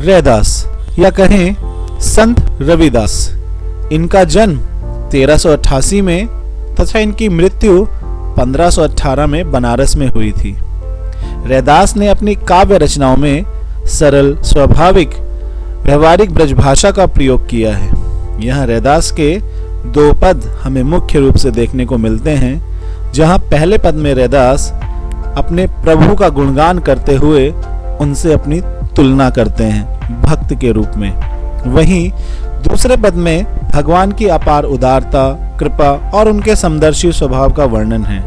रैदास या कहें संत रविदास। इनका जन्म 1388 में तथा इनकी मृत्यु 1518 में बनारस में हुई थी। रैदास ने अपनी काव्य रचनाओं में सरल, स्वाभाविक, व्यवहारिक ब्रजभाषा का प्रयोग किया है। यहाँ रैदास के दो पद हमें मुख्य रूप से देखने को मिलते हैं, जहाँ पहले पद में रैदास अपने प्रभु का गुणगान करते हुए उनसे अपनी तुलना करते हैं भक्त के रूप में। वहीं दूसरे पद में भगवान की अपार उदारता, कृपा और उनके समदर्शी स्वभाव का वर्णन है।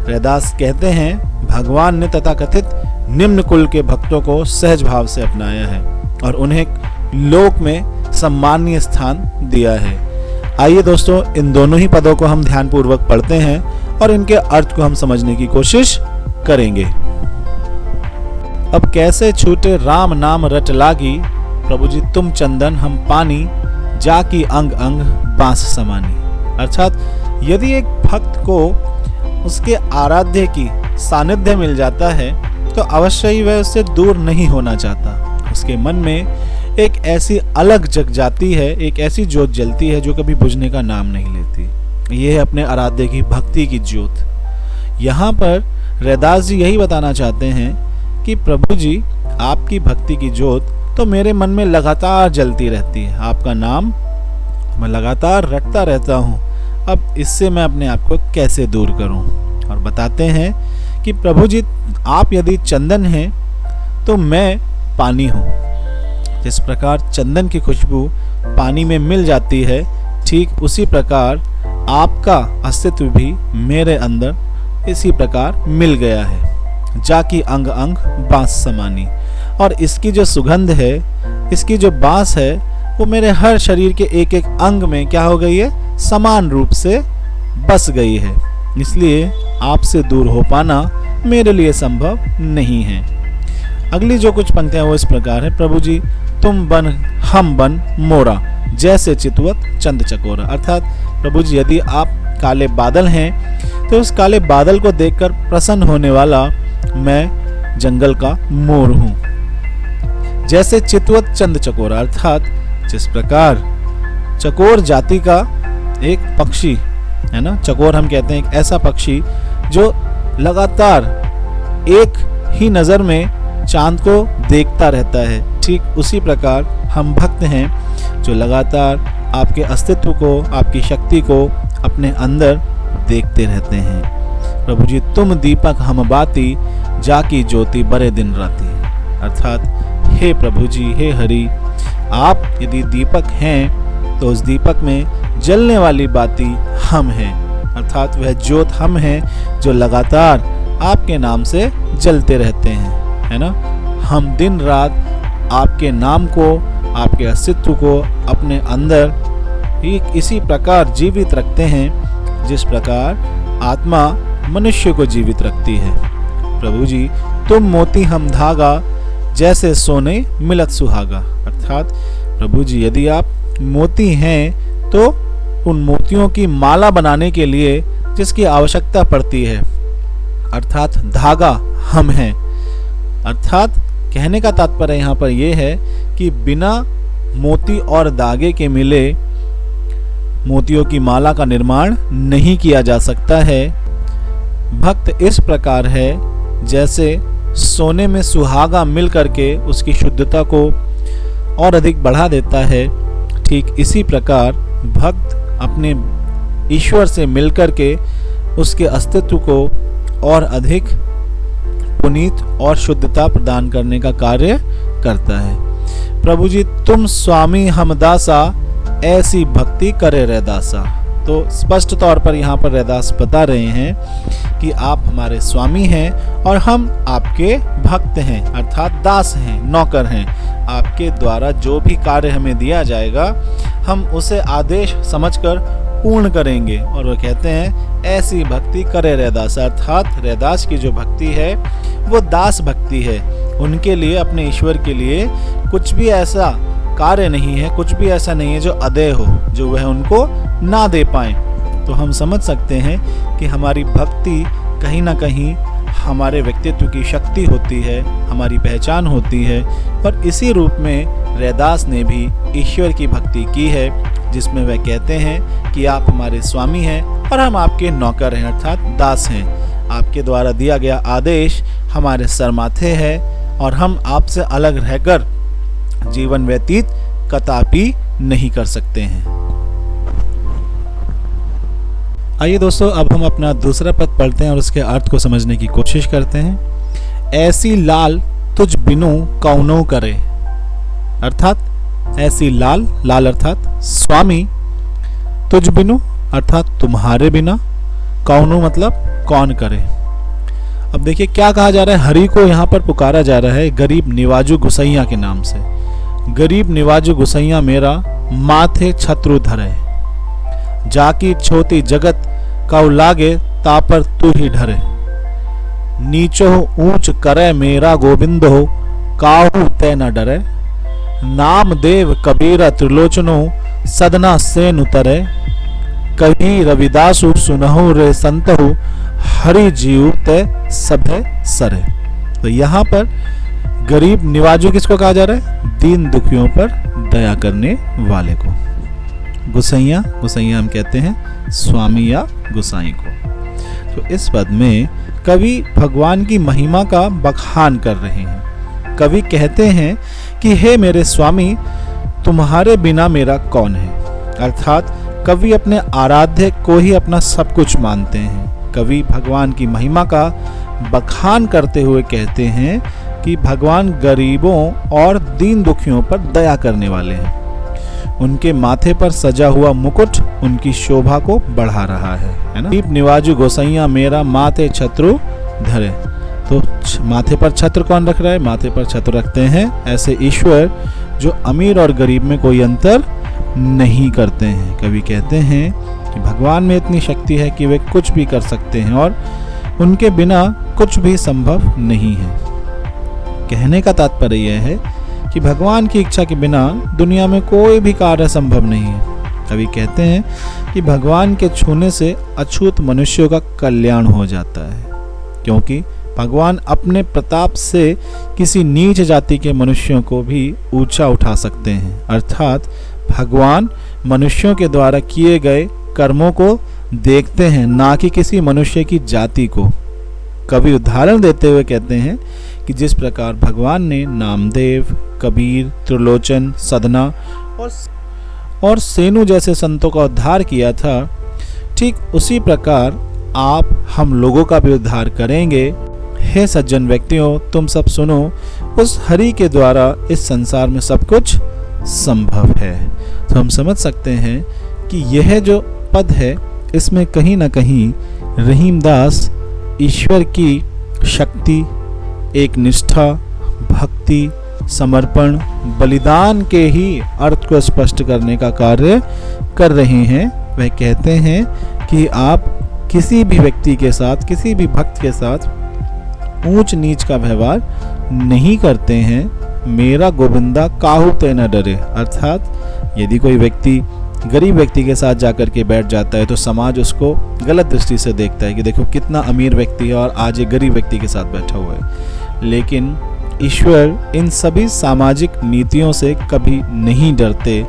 रैदास कहते हैं, भगवान ने तथाकथित निम्न कुल के भक्तों को सहज भाव से अपनाया है और उन्हें लोक में सम्मानीय स्थान दिया है। आइए दोस्तों, इन दोनों ही पदों को हम ध्यानपूर्वक पढ़ते हैं और इनके अर्थ को हम समझने की कोशिश करेंगे। अब कैसे छूटे राम नाम रट लागी, प्रभु जी तुम चंदन हम पानी, जाकी अंग अंग बांस समानी। अर्थात यदि एक भक्त को उसके आराध्य की सानिध्य मिल जाता है तो अवश्य ही वह उससे दूर नहीं होना चाहता। उसके मन में एक ऐसी अलग जग जाती है, एक ऐसी ज्योत जलती है जो कभी बुझने का नाम नहीं लेती। यह है अपने आराध्य की भक्ति की ज्योत। यहाँ पर रैदास जी यही बताना चाहते हैं कि प्रभु जी आपकी भक्ति की ज्योत तो मेरे मन में लगातार जलती रहती है। आपका नाम मैं लगातार रटता रहता हूँ। अब इससे मैं अपने आप को कैसे दूर करूँ? और बताते हैं कि प्रभु जी आप यदि चंदन हैं तो मैं पानी हूँ। जिस प्रकार चंदन की खुशबू पानी में मिल जाती है, ठीक उसी प्रकार आपका अस्तित्व भी मेरे अंदर इसी प्रकार मिल गया है। जाकी अंग अंग बांस समानी। और इसकी जो सुगंध है, इसकी जो बांस है, वो मेरे हर शरीर के एक एक अंग में क्या हो गई है? समान रूप से बस गई है। इसलिए आपसे दूर हो पाना मेरे लिए संभव नहीं है। अगली जो कुछ पंक्तियां वो इस प्रकार है, प्रभु जी तुम बन हम बन मोरा, जैसे चितवत चंद चकोरा। अर्थात प्रभु जी यदि आप काले बादल हैं तो उस काले बादल को देखकर प्रसन्न होने वाला मैं जंगल का मोर हूं। जैसे चितवत चंद चकोरा, अर्थात जिस प्रकार चकोर जाति का एक पक्षी है ना, चकोर हम कहते हैं एक ऐसा पक्षी जो लगातार एक ही नजर में चांद को देखता रहता है, ठीक उसी प्रकार हम भक्त हैं जो लगातार आपके अस्तित्व को, आपकी शक्ति को अपने अंदर देखते रहते हैं। प्रभु जी तुम दीपक हम बाती, जाकी ज्योति बड़े दिन राती। अर्थात हे प्रभु जी, हे हरि, आप यदि दीपक हैं तो उस दीपक में जलने वाली बाती हम हैं। अर्थात वह ज्योत हम हैं जो लगातार आपके नाम से जलते रहते हैं, है ना। हम दिन रात आपके नाम को, आपके अस्तित्व को अपने अंदर ठीक इसी प्रकार जीवित रखते हैं जिस प्रकार आत्मा मनुष्य को जीवित रखती है। प्रभु जी तुम मोती हम धागा, जैसे सोने मिलत सुहागा। अर्थात प्रभु जी यदि आप मोती हैं तो उन मोतियों की माला बनाने के लिए जिसकी आवश्यकता पड़ती है, अर्थात धागा हम हैं। अर्थात कहने का तात्पर्य यहाँ पर यह है कि बिना मोती और धागे के मिले मोतियों की माला का निर्माण नहीं किया जा सकता है। भक्त इस प्रकार है जैसे सोने में सुहागा मिल करके उसकी शुद्धता को और अधिक बढ़ा देता है, ठीक इसी प्रकार भक्त अपने ईश्वर से मिलकर के उसके अस्तित्व को और अधिक पुनीत और शुद्धता प्रदान करने का कार्य करता है। प्रभु जी तुम स्वामी हम दासा, ऐसी भक्ति करे रैदासा। तो स्पष्ट तौर पर यहाँ पर रैदास बता रहे हैं कि आप हमारे स्वामी हैं और हम आपके भक्त हैं, अर्थात दास हैं, नौकर हैं। आपके द्वारा जो भी कार्य हमें दिया जाएगा हम उसे आदेश समझकर पूर्ण करेंगे। और वो कहते हैं ऐसी भक्ति करे रैदास, अर्थात रैदास की जो भक्ति है वो दास भक्ति है। उनके लिए, अपने ईश्वर के लिए कुछ भी ऐसा कार्य नहीं है, कुछ भी ऐसा नहीं है जो अदेय हो, जो वह उनको ना दे पाए। तो हम समझ सकते हैं कि हमारी भक्ति कहीं ना कहीं हमारे व्यक्तित्व की शक्ति होती है, हमारी पहचान होती है। और इसी रूप में रैदास ने भी ईश्वर की भक्ति की है, जिसमें वह कहते हैं कि आप हमारे स्वामी हैं और हम आपके नौकर हैं, अर्थात दास हैं। आपके द्वारा दिया गया आदेश हमारे सर माथे है और हम आपसे अलग रहकर जीवन व्यतीत कदापि नहीं कर सकते हैं। आइए दोस्तों, अब हम अपना दूसरा पद पढ़ते हैं और उसके अर्थ को समझने की कोशिश करते हैं। ऐसी लाल तुझ बिनु कौनो करे, अर्थात ऐसी लाल, लाल अर्थात स्वामी, तुझ बिनु अर्थात तुम्हारे बिना, कौनो मतलब कौन करे। अब देखिए क्या कहा जा रहा है, हरि को यहाँ पर पुकारा जा रहा है गरीब निवाजू गुसैया के नाम से। गरीब निवाजू गुसैया मेरा माथे छत्रु धरे, जाकी छोटी जगत काउ लागे तापर तू ही ढरे। नीचो ऊंच करे मेरा गोविंद हो, काहू ते न डरे। नाम देव कबीरा त्रिलोचनो, सदना सेन उतरे। कभी रविदासु सुनहु रे संतहु, हरि जीव ते सभे सरे। तो यहाँ पर गरीब निवाजू किसको कहा जा रहा है? दीन दुखियों पर दया करने वाले को। गुसैया, गुसैया हम कहते हैं स्वामी या गुसाई को। तो इस पद में कवि भगवान की महिमा का बखान कर रहे हैं। कवि कहते हैं कि हे मेरे स्वामी, तुम्हारे बिना मेरा कौन है। अर्थात कवि अपने आराध्य को ही अपना सब कुछ मानते हैं। कवि भगवान की महिमा का बखान करते हुए कहते हैं कि भगवान गरीबों और दीन दुखियों पर दया करने वाले हैं। उनके माथे पर सजा हुआ मुकुट उनकी शोभा को बढ़ा रहा है ना। गरीब निवाजू गोसैया मेरा माथे छत्रु धरे। तो माथे पर छत्र कौन रख रहा है? माथे पर छत्र रखते हैं ऐसे ईश्वर जो अमीर और गरीब में कोई अंतर नहीं करते हैं। कवि कहते हैं कि भगवान में इतनी शक्ति है कि वे कुछ भी कर सकते हैं और उनके बिना कुछ भी संभव नहीं है। कहने का तात्पर्य यह है कि भगवान की इच्छा के बिना दुनिया में कोई भी कार्य संभव नहीं है। कवि कहते हैं कि भगवान के छूने से अछूत मनुष्यों का कल्याण हो जाता है, क्योंकि भगवान अपने प्रताप से किसी नीच जाति के मनुष्यों को भी ऊंचा उठा सकते हैं। अर्थात भगवान मनुष्यों के द्वारा किए गए कर्मों को देखते हैं, ना कि किसी मनुष्य की जाति को। कवि उदाहरण देते हुए कहते हैं कि जिस प्रकार भगवान ने नामदेव, कबीर, त्रिलोचन, सदना और सेनु जैसे संतों का उद्धार किया था, ठीक उसी प्रकार आप हम लोगों का भी उद्धार करेंगे। हे सज्जन व्यक्तियों, तुम सब सुनो, उस हरि के द्वारा इस संसार में सब कुछ संभव है। तो हम समझ सकते हैं कि यह जो पद है इसमें कहीं ना कहीं रहीमदास ईश्वर की शक्ति, एक निष्ठा, भक्ति, समर्पण, बलिदान के ही अर्थ को स्पष्ट करने का कार्य कर रहे हैं। वह कहते हैं कि आप किसी भी व्यक्ति के साथ, किसी भी भक्त के साथ ऊंच नीच का व्यवहार नहीं करते हैं। मेरा गोविंदा काहू ते न डरे। अर्थात यदि कोई व्यक्ति गरीब व्यक्ति के साथ जाकर के बैठ जाता है तो समाज उसको गलत दृष्टि से देखता है कि देखो कितना अमीर व्यक्ति है और आज ये गरीब व्यक्ति के साथ बैठा हुआ है। लेकिन ईश्वर इन सभी सामाजिक नीतियों से कभी नहीं डरते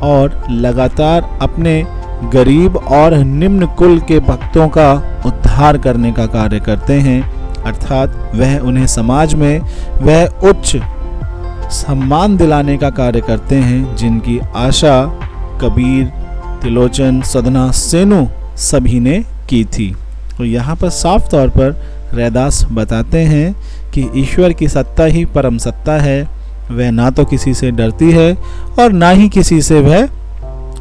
और लगातार अपने गरीब और निम्न कुल के भक्तों का उद्धार करने का कार्य करते हैं। अर्थात वह उन्हें समाज में वह उच्च सम्मान दिलाने का कार्य करते हैं जिनकी आशा कबीर, त्रिलोचन, सदना, सेनु सभी ने की थी। तो यहाँ पर साफ तौर पर रैदास बताते हैं कि ईश्वर की सत्ता ही परम सत्ता है। वह ना तो किसी से डरती है और ना ही किसी से वह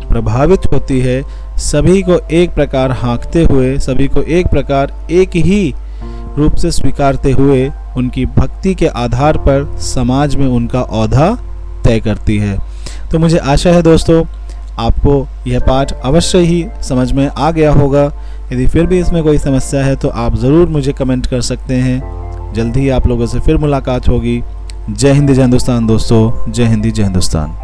प्रभावित होती है। सभी को एक प्रकार हाँकते हुए, सभी को एक प्रकार एक ही रूप से स्वीकारते हुए उनकी भक्ति के आधार पर समाज में उनका औधा तय करती है। तो मुझे आशा है दोस्तों आपको यह पाठ अवश्य ही समझ में आ गया होगा। यदि फिर भी इसमें कोई समस्या है तो आप ज़रूर मुझे कमेंट कर सकते हैं। जल्द ही आप लोगों से फिर मुलाकात होगी। जय हिंद, जय हिंदुस्तान दोस्तों। जय हिंद, जय हिंदुस्तान।